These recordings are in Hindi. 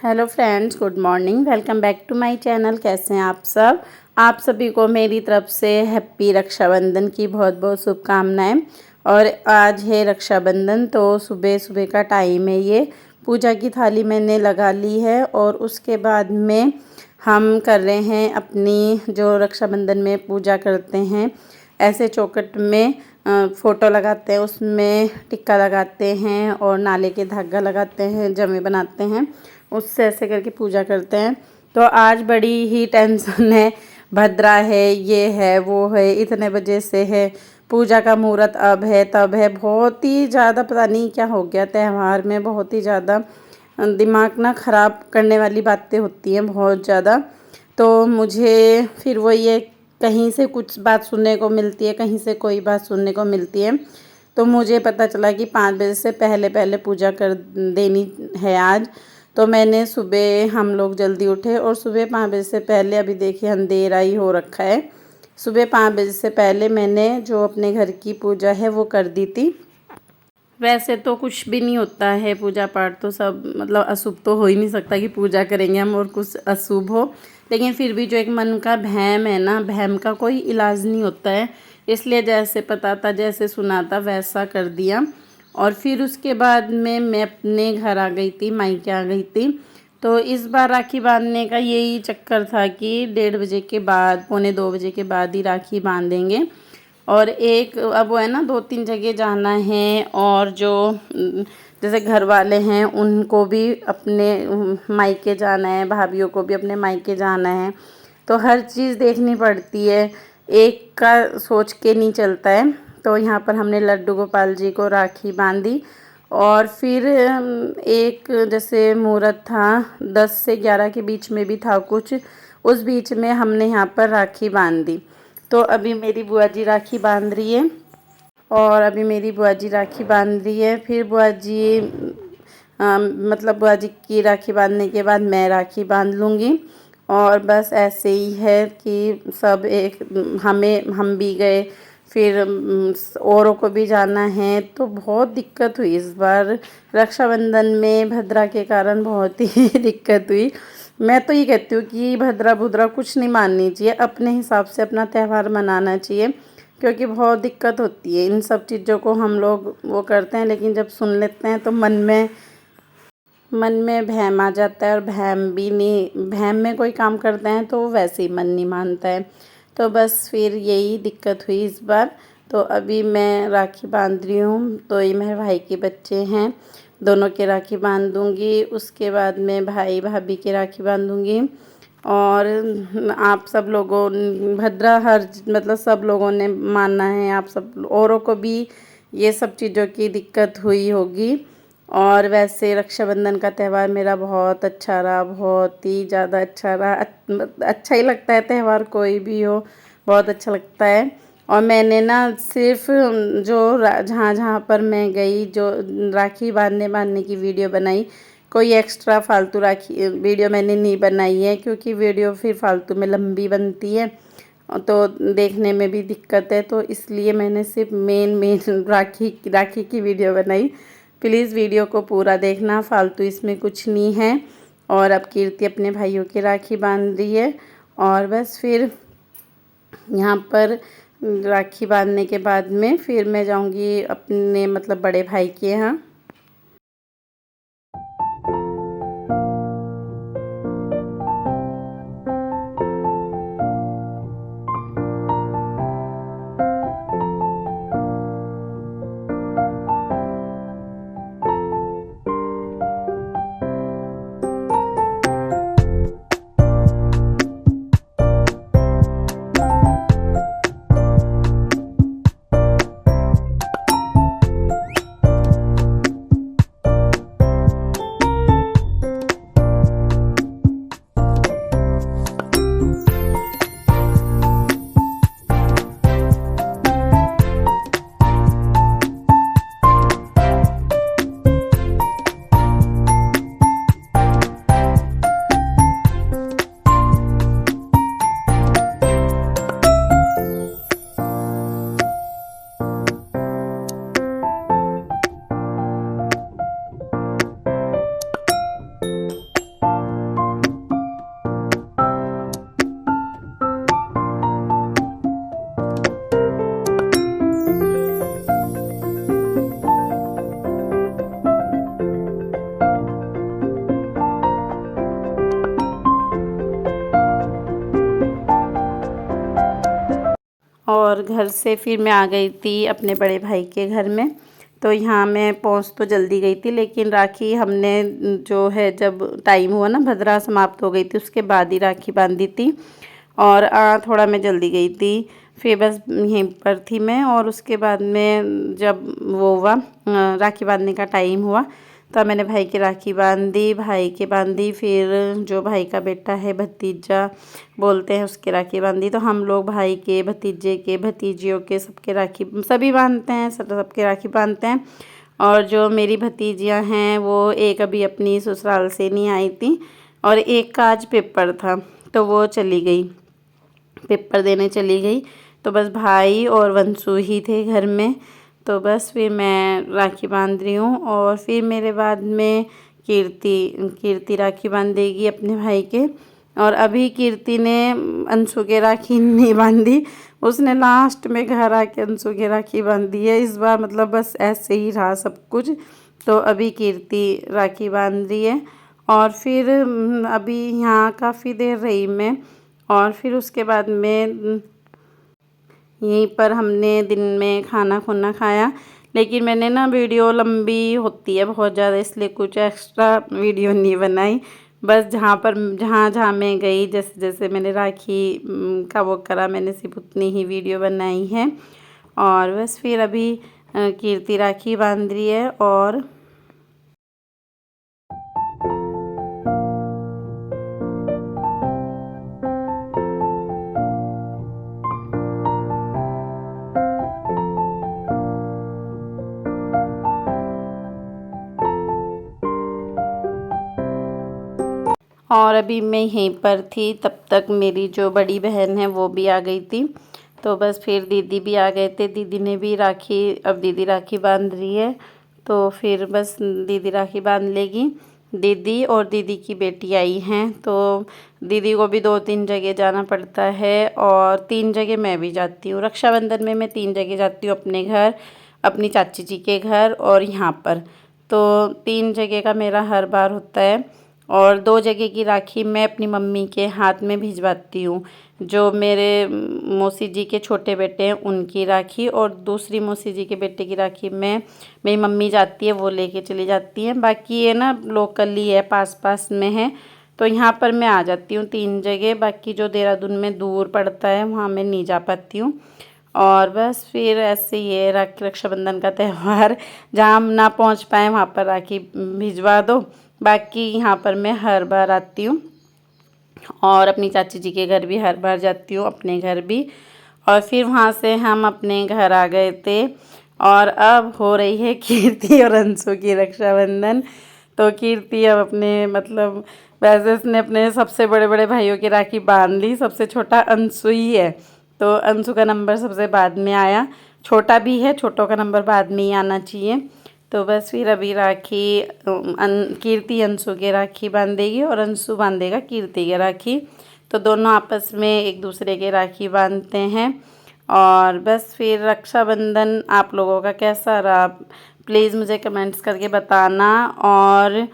Hello friends, good morning. Welcome back to my channel. कैसे हैं आप सब? आप सभी को मेरी तरफ से हैप्पी रक्षाबंधन की बहुत बहुत शुभकामनाएं। और आज है रक्षाबंधन, तो सुबह सुबह का टाइम है। ये पूजा की थाली मैंने लगा ली है और उसके बाद में हम कर रहे हैं अपनी जो रक्षाबंधन में पूजा करते हैं, ऐसे चौखट में फ़ोटो लगाते हैं, उसमें टिक्का लगाते हैं और नाले के धागा लगाते हैं, जमे बनाते हैं, उससे ऐसे करके पूजा करते हैं। तो आज बड़ी ही टेंशन है, भद्रा है, ये है, वो है, इतने बजे से है, पूजा का मुहूर्त अब है तब है। बहुत ही ज़्यादा पता नहीं क्या हो गया, त्यौहार में बहुत ही ज़्यादा दिमाग ना ख़राब करने वाली बातें होती हैं, बहुत ज़्यादा। तो मुझे फिर वो ये कहीं से कुछ बात सुनने को मिलती है, कहीं से कोई बात सुनने को मिलती है। तो मुझे पता चला कि 5 बजे से पहले पहले पूजा कर देनी है आज। तो मैंने सुबह हम लोग जल्दी उठे और सुबह 5 बजे से पहले, अभी देखिए अंधेरा ही हो रखा है, सुबह 5 बजे से पहले मैंने जो अपने घर की पूजा है वो कर दी थी। वैसे तो कुछ भी नहीं होता है पूजा पाठ, तो सब मतलब अशुभ तो हो ही नहीं सकता कि पूजा करेंगे हम और कुछ अशुभ हो। लेकिन फिर भी जो एक मन का वहम है ना, वहम का कोई इलाज नहीं होता है, इसलिए जैसे पता था, जैसे सुना था, वैसा कर दिया। और फिर उसके बाद में मैं अपने घर आ गई थी, मायके आ गई थी। तो इस बार राखी बांधने का यही चक्कर था कि 1:30 बजे के बाद, पौने 2 बजे के बाद ही राखी बांधेंगे। और एक अब वो है ना, 2-3 जगह जाना है, और जो जैसे घर वाले हैं उनको भी अपने मायके जाना है, भाभीयों को भी अपने मायके जाना है। तो हर चीज़ देखनी पड़ती है, एक का सोच के नहीं चलता है। तो यहाँ पर हमने लड्डू गोपाल जी को राखी बांधी। और फिर एक जैसे मुहूर्त था 10 से 11 के बीच में भी था कुछ, उस बीच में हमने यहाँ पर राखी बांध दी। तो अभी मेरी बुआ जी राखी बांध रही है, और अभी मेरी बुआ जी राखी बांध रही है, फिर बुआ जी मतलब बुआ जी की राखी बांधने के बाद मैं राखी बांध लूँगी। और बस ऐसे ही है कि सब एक, हम भी गए, फिर औरों को भी जाना है। तो बहुत दिक्कत हुई इस बार रक्षाबंधन में, भद्रा के कारण बहुत ही दिक्कत हुई। मैं तो ये कहती हूँ कि भद्रा भुद्रा कुछ नहीं माननी चाहिए, अपने हिसाब से अपना त्यौहार मनाना चाहिए, क्योंकि बहुत दिक्कत होती है इन सब चीज़ों को। हम लोग वो करते हैं, लेकिन जब सुन लेते हैं तो मन में वहम आ जाता है, और वहम में कोई काम करते हैं तो वैसे ही मन नहीं मानता है। तो बस फिर यही दिक्कत हुई इस बार। तो अभी मैं राखी बांध रही हूँ, तो ये मेरे भाई के बच्चे हैं, दोनों के राखी बांध दूँगी। उसके बाद में भाई भाभी के राखी बांधूँगी। और आप सब लोगों, भद्रा हर मतलब सब लोगों ने मानना है, आप सब औरों को भी ये सब चीज़ों की दिक्कत हुई होगी। और वैसे रक्षाबंधन का त्यौहार मेरा बहुत अच्छा रहा, बहुत ही ज़्यादा अच्छा रहा। अच्छा ही लगता है त्यौहार, कोई भी हो बहुत अच्छा लगता है। और मैंने ना सिर्फ जो जहाँ जहाँ पर मैं गई, जो राखी बांधने की वीडियो बनाई, कोई एक्स्ट्रा फालतू राखी वीडियो मैंने नहीं बनाई है, क्योंकि वीडियो फिर फालतू में लंबी बनती है तो देखने में भी दिक्कत है। तो इसलिए मैंने सिर्फ मेन राखी की वीडियो बनाई। प्लीज़ वीडियो को पूरा देखना, फालतू इसमें कुछ नहीं है। और अब कीर्ति अपने भाइयों की राखी बांध रही है। और बस फिर यहाँ पर राखी बांधने के बाद में फिर मैं जाऊँगी अपने मतलब बड़े भाई के यहाँ। और घर से फिर मैं आ गई थी अपने बड़े भाई के घर में। तो यहाँ मैं पहुँच तो जल्दी गई थी, लेकिन राखी हमने जो है जब टाइम हुआ ना भद्रा समाप्त हो गई थी उसके बाद ही राखी बांधी थी। और थोड़ा मैं जल्दी गई थी, फिर बस यहीं पर थी मैं। और उसके बाद में जब वो हुआ राखी बांधने का टाइम हुआ तो मैंने भाई की राखी बांध दी, भाई के बांधी, फिर जो भाई का बेटा है भतीजा बोलते हैं उसके राखी बांधी। तो हम लोग भाई के, भतीजे के, भतीजियों के सबके राखी सभी बांधते हैं, सबके राखी बांधते हैं। और जो मेरी भतीजियां हैं वो एक अभी अपनी ससुराल से नहीं आई थी और एक का आज पेपर था तो वो चली गई, पेपर देने चली गई। तो बस भाई और वंशु ही थे घर में। तो बस फिर मैं राखी बांध रही हूँ और फिर मेरे बाद में कीर्ति राखी बांधेगी अपने भाई के। और अभी कीर्ति ने अंशु के राखी नहीं बांधी, उसने लास्ट में घर आके अंशु के राखी बांधी है इस बार। मतलब बस ऐसे ही रहा सब कुछ। तो अभी कीर्ति राखी बांध रही है और फिर अभी यहाँ काफ़ी देर रही मैं। और फिर उसके बाद में यहीं पर हमने दिन में खाना खुना खाया। लेकिन मैंने ना वीडियो लंबी होती है बहुत ज़्यादा, इसलिए कुछ एक्स्ट्रा वीडियो नहीं बनाई। बस जहाँ मैं गई, जैसे जैसे मैंने राखी का वो करा, मैंने सिर्फ उतनी ही वीडियो बनाई है। और बस फिर अभी कीर्ति राखी बांध रही है। और अभी मैं यहीं पर थी, तब तक मेरी जो बड़ी बहन है वो भी आ गई थी। तो बस फिर दीदी भी आ गए थे, दीदी ने भी राखी, अब दीदी राखी बांध रही है। तो फिर बस दीदी राखी बांध लेगी। दीदी और दीदी की बेटी आई हैं, तो दीदी को भी 2-3 जगह जाना पड़ता है और 3 जगह मैं भी जाती हूँ। रक्षाबंधन में मैं 3 जगह जाती हूँ, अपने घर, अपनी चाची जी के घर और यहाँ पर। तो 3 जगह का मेरा हर बार होता है। और 2 जगह की राखी मैं अपनी मम्मी के हाथ में भिजवाती हूँ। जो मेरे मौसी जी के छोटे बेटे हैं उनकी राखी, और दूसरी मौसी जी के बेटे की राखी मैं, मेरी मम्मी जाती है वो लेके चली जाती है। बाकी ये ना लोकल ही है, पास पास में है, तो यहाँ पर मैं आ जाती हूँ 3 जगह। बाकी जो देहरादून में दूर पड़ता है वहाँ मैं नहीं जा पाती हूँ। और बस फिर ऐसे ये रक्षाबंधन का त्यौहार, जहाँ हम ना पहुँच पाए वहाँ पर राखी भिजवा दो। बाकी यहाँ पर मैं हर बार आती हूँ और अपनी चाची जी के घर भी हर बार जाती हूँ, अपने घर भी। और फिर वहाँ से हम अपने घर आ गए थे और अब हो रही है कीर्ति और अंशु की रक्षाबंधन। तो कीर्ति अब अपने मतलब वैसे उसने अपने सबसे बड़े बड़े भाइयों की राखी बांध ली, सबसे छोटा अंशु ही है। तो अंशु का नंबर सबसे बाद में आया, छोटा भी है, छोटों का नंबर बाद में ही आना चाहिए। तो बस फिर अभी राखी कीर्ति अंशु के राखी बांधेगी और अंशु बांधेगा कीर्ति के राखी। तो दोनों आपस में एक दूसरे के राखी बांधते हैं। और बस फिर रक्षाबंधन आप लोगों का कैसा रहा, प्लीज़ मुझे कमेंट्स करके बताना। और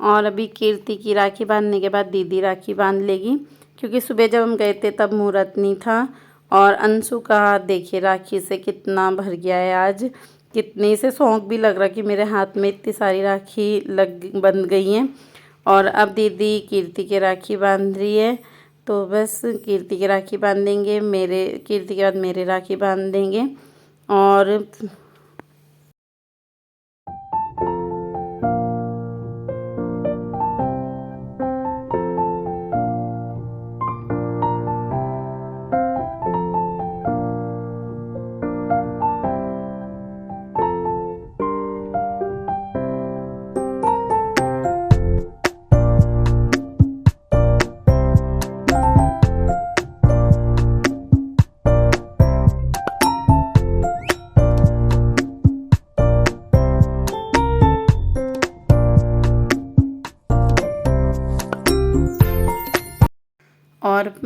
और अभी कीर्ति की राखी बांधने के बाद दीदी राखी बांध लेगी, क्योंकि सुबह जब हम गए थे तब मुहूर्त नहीं था। और अंशु का देखिए राखी से कितना भर गया है आज, कितनी से शौक भी लग रहा कि मेरे हाथ में इतनी सारी राखी बंध गई हैं। और अब दीदी कीर्ति के राखी बांध रही है, तो बस कीर्ति के राखी बांध देंगे, मेरे कीर्ति के बाद मेरे राखी बांध देंगे। और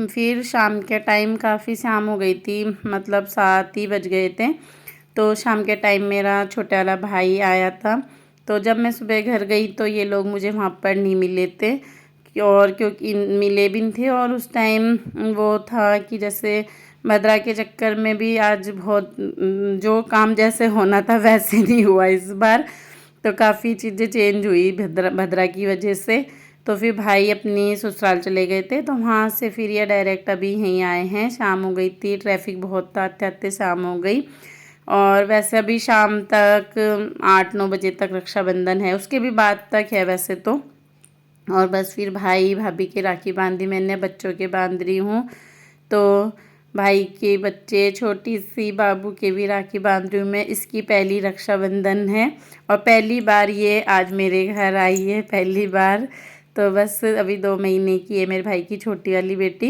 फिर शाम के टाइम काफ़ी शाम हो गई थी, मतलब 7 ही बज गए थे। तो शाम के टाइम मेरा छोटा वाला भाई आया था। तो जब मैं सुबह घर गई तो ये लोग मुझे वहाँ पर नहीं मिले थे, और क्योंकि मिले भी नहीं थे। और उस टाइम वो था कि जैसे भद्रा के चक्कर में भी आज बहुत जो काम जैसे होना था वैसे नहीं हुआ इस बार। तो काफ़ी चीज़ें चेंज हुई भद्रा की वजह से। तो फिर भाई अपनी ससुराल चले गए थे, तो वहाँ से फिर ये डायरेक्ट अभी यहीं आए हैं। शाम हो गई थी, ट्रैफिक बहुत था, आते आते शाम हो गई। और वैसे अभी शाम तक 8-9 बजे तक रक्षाबंधन है, उसके भी बाद तक है वैसे तो। और बस फिर भाई भाभी की राखी बांधी मैंने, बच्चों के बांध रही हूँ। तो भाई के बच्चे, छोटी सी बाबू के भी राखी बांध रही हूँ मैं। इसकी पहली रक्षाबंधन है और पहली बार ये आज मेरे घर आई है, पहली बार। तो बस अभी 2 महीने की है मेरे भाई की छोटी वाली बेटी।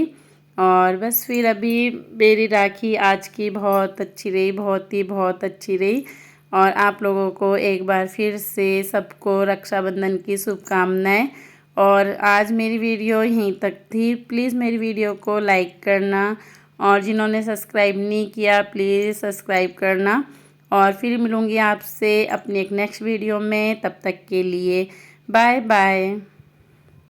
और बस फिर अभी मेरी राखी आज की बहुत अच्छी रही, बहुत अच्छी रही। और आप लोगों को एक बार फिर से सबको रक्षाबंधन की शुभकामनाएं। और आज मेरी वीडियो यहीं तक थी। प्लीज़ मेरी वीडियो को लाइक करना, और जिन्होंने सब्सक्राइब नहीं किया प्लीज़ सब्सक्राइब करना। और फिर मिलूँगी आपसे अपनी एक नेक्स्ट वीडियो में, तब तक के लिए बाय बाय।